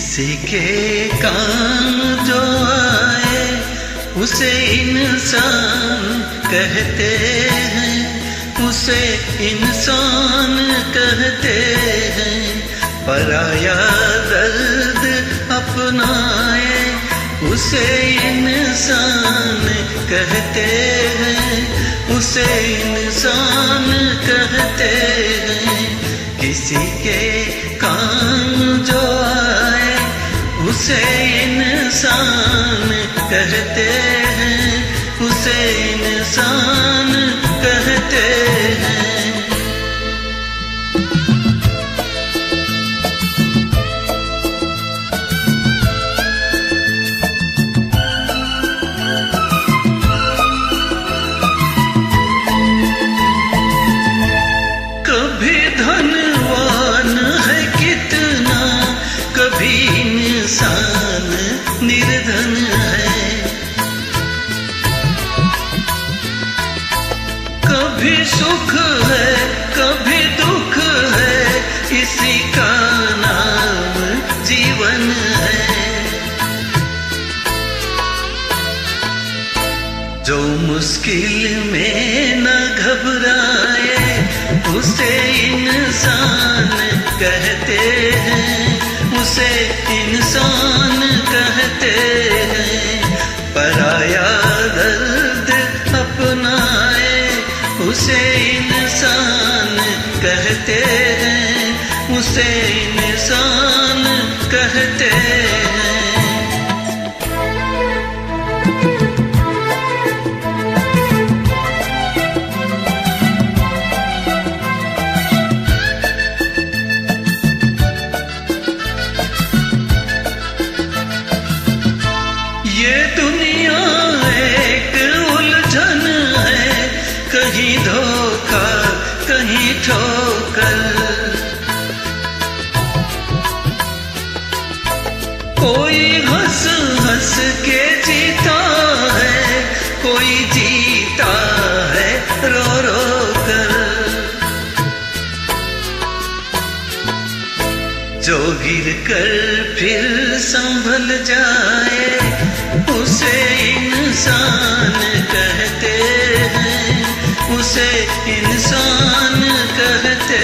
किसी के काम जो आए उसे इंसान कहते हैं, उसे इंसान कहते हैं। पराया दर्द अपनाए उसे इंसान कहते हैं, उसे इंसान कहते हैं। किसी के काम जो आए उसे इंसान कहते हैं, उसे इंसान कहते हैं। कभी धनवान है कितना, कभी इंसान निर्धन है। कभी सुख है कभी दुख है, इसी का नाम जीवन है। जो मुश्किल में न घबराए उसे इंसान कहते हैं, उसे इंसान कहते हैं। पराया दर्द अपनाए उसे इंसान कहते हैं, उसे इंसान कहते हैं। ये दुनिया एक उलझन है, कहीं धोखा कहीं ठोकर। कोई हंस हंस के जीता है, कोई जीता है रो रो कर। जो गिर कर फिर संभल जाए उसे इंसान कहते हैं, उसे इंसान कहते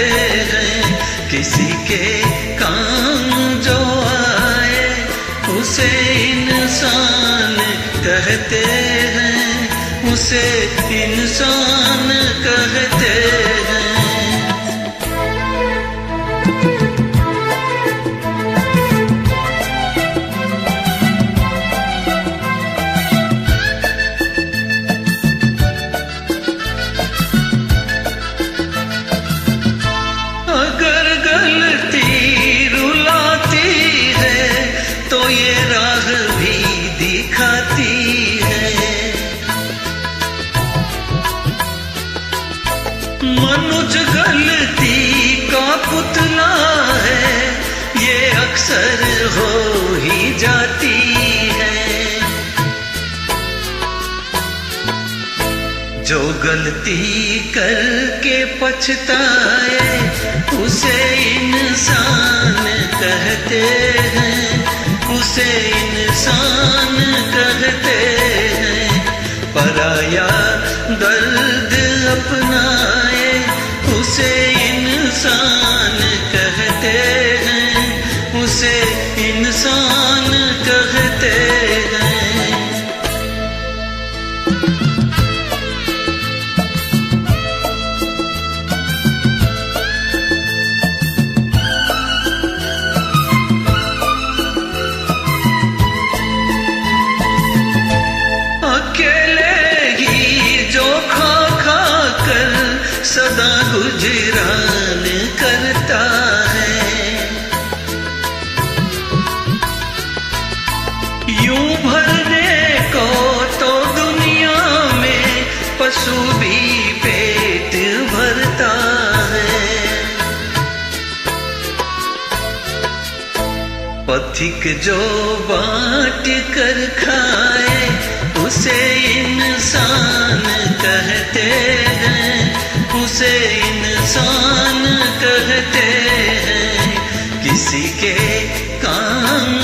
हैं। किसी के काम जो आए उसे इंसान कहते हैं, उसे इंसान कहते हैं। अगर गलती रुलाती है तो ये राह भी दिखाती है। मनुष्य गलती का पुतला है, ये अक्सर हो ही जाती है। जो गलती करके पछताए उसे इंसान कहते हैं, उसे इंसान कहते हैं। पराया दर्द अपनाए उसे इंसान कहते हैं, उसे इंसान कहते हैं। सदा गुजरान करता है, यूं भरने को तो दुनिया में पशु भी पेट भरता है। पथिक जो बांट कर खाए उसे इंसान कहते हैं, उसे इंसान कहते हैं। किसी के काम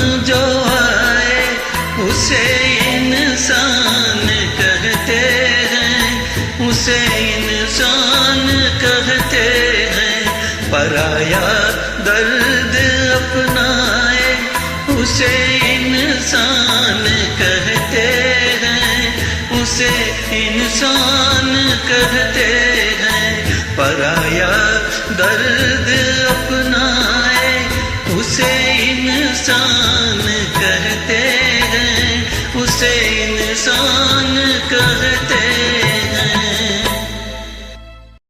पराया दर्द अपनाए उसे इंसान कहते हैं, उसे इंसान कहते हैं। पराया दर्द अपनाए उसे इंसान कहते हैं, उसे इंसान कहते हैं।